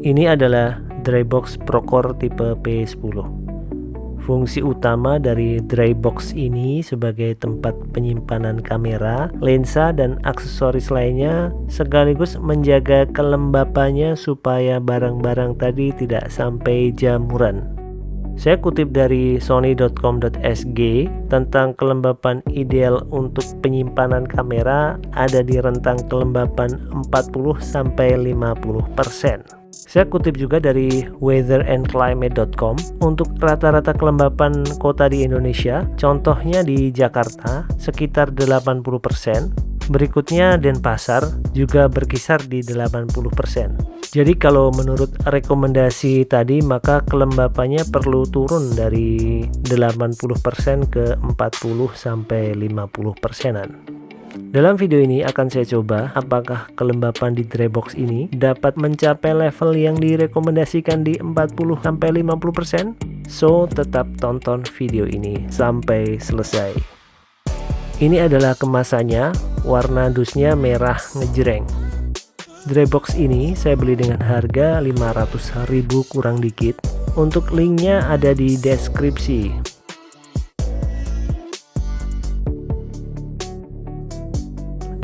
Ini adalah Drybox Procore tipe P10. Fungsi utama dari Drybox ini sebagai tempat penyimpanan kamera, lensa, dan aksesoris lainnya, sekaligus menjaga kelembapannya supaya barang-barang tadi tidak sampai jamuran. Saya kutip dari sony.com.sg tentang kelembapan ideal untuk penyimpanan kamera ada di rentang kelembapan 40-50%. Saya kutip juga dari weatherandclimate.com untuk rata-rata kelembapan kota di Indonesia. Contohnya di Jakarta sekitar 80%. Berikutnya Denpasar juga berkisar di 80%. Jadi kalau menurut rekomendasi tadi maka kelembapannya perlu turun dari 80% ke 40-50%-an. Dalam video ini akan saya coba apakah kelembapan di Drybox ini dapat mencapai level yang direkomendasikan di 40-50%. So, tetap tonton video ini sampai selesai. Ini adalah kemasannya, warna dusnya merah ngejreng. Drybox ini saya beli dengan harga 500.000 kurang dikit. Untuk linknya ada di deskripsi.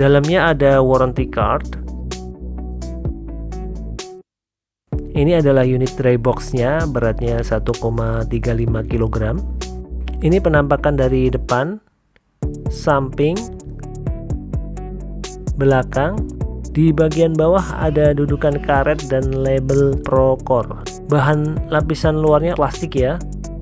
Dalamnya ada warranty card. Ini adalah unit Drybox-nya, beratnya 1,35 kg. Ini penampakan dari depan, samping, belakang. Di bagian bawah ada dudukan karet dan label Procore. Bahan lapisan luarnya plastik ya.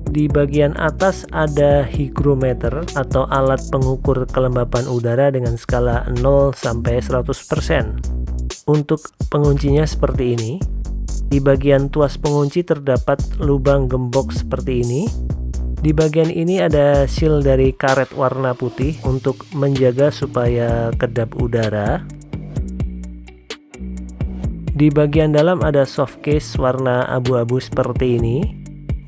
Di bagian atas ada hygrometer atau alat pengukur kelembapan udara dengan skala 0 sampai 100%. Untuk penguncinya seperti ini. Di bagian tuas pengunci terdapat lubang gembok seperti ini. Di bagian ini ada seal dari karet warna putih untuk menjaga supaya kedap udara. Di bagian dalam ada soft case warna abu-abu seperti ini.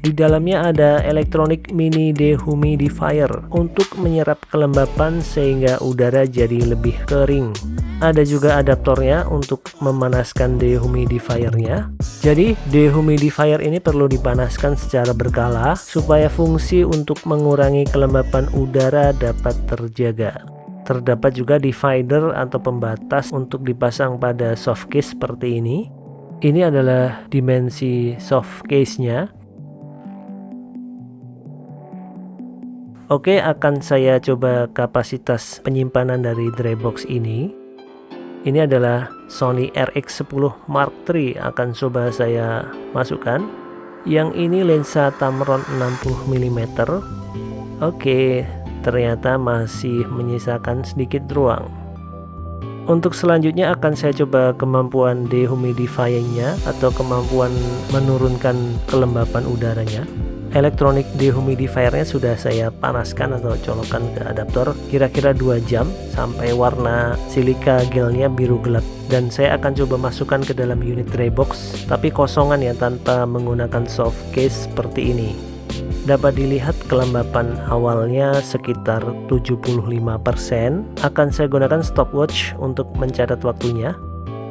Di dalamnya ada elektronik mini dehumidifier untuk menyerap kelembapan sehingga udara jadi lebih kering. Ada juga adaptornya untuk memanaskan dehumidifiernya. Jadi dehumidifier ini perlu dipanaskan secara berkala supaya fungsi untuk mengurangi kelembapan udara dapat terjaga. Terdapat juga divider atau pembatas untuk dipasang pada soft case seperti ini. Ini adalah dimensi soft case-nya. Oke, akan saya coba kapasitas penyimpanan dari Drybox ini. Ini adalah Sony RX10 Mark III, akan coba saya masukkan. Yang ini lensa Tamron 60mm. Oke, ternyata masih menyisakan sedikit ruang. Untuk selanjutnya akan saya coba kemampuan dehumidifying-nya atau kemampuan menurunkan kelembapan udaranya. Elektronik dehumidifiernya sudah saya panaskan atau colokkan ke adaptor kira-kira 2 jam sampai warna silika gelnya biru gelap, dan saya akan coba masukkan ke dalam unit Drybox tapi kosongan ya, tanpa menggunakan soft case seperti ini. Dapat dilihat kelembapan awalnya sekitar 75%. Akan saya gunakan stopwatch untuk mencatat waktunya.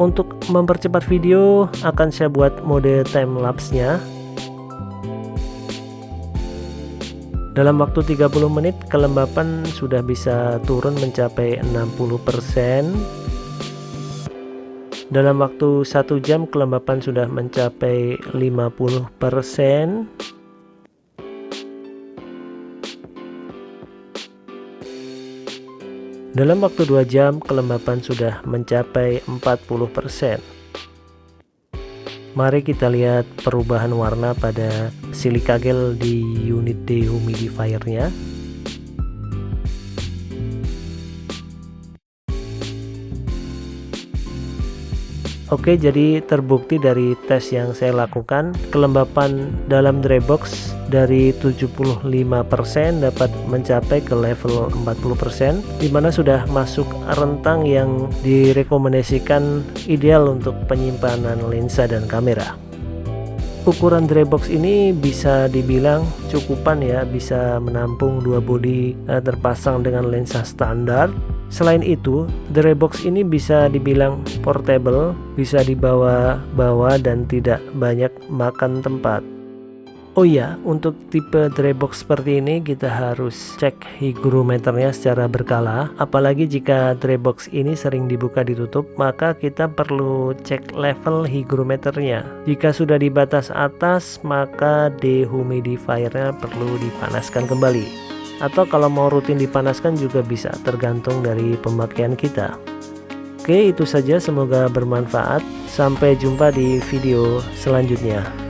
Untuk mempercepat video akan saya buat mode time lapse-nya. Dalam waktu 30 menit kelembapan sudah bisa turun mencapai 60%. Dalam waktu 1 jam kelembapan sudah mencapai 50%. Dalam waktu 2 jam kelembapan sudah mencapai 40%. Mari kita lihat perubahan warna pada silika gel di unit dehumidifiernya. Oke, jadi terbukti dari tes yang saya lakukan, kelembapan dalam Drybox dari 75% dapat mencapai ke level 40%, dimana sudah masuk rentang yang direkomendasikan ideal untuk penyimpanan lensa dan kamera. Ukuran Drybox ini bisa dibilang cukupan ya, bisa menampung 2 bodi terpasang dengan lensa standar. Selain itu, Drybox ini bisa dibilang portable, bisa dibawa-bawa dan tidak banyak makan tempat. Oh iya, untuk tipe Drybox seperti ini kita harus cek hygrometernya secara berkala. Apalagi jika Drybox ini sering dibuka ditutup, maka kita perlu cek level hygrometernya. Jika sudah di batas atas, maka dehumidifiernya perlu dipanaskan kembali. Atau kalau mau rutin dipanaskan juga bisa, tergantung dari pemakaian kita. Oke, itu saja, semoga bermanfaat. Sampai jumpa di video selanjutnya.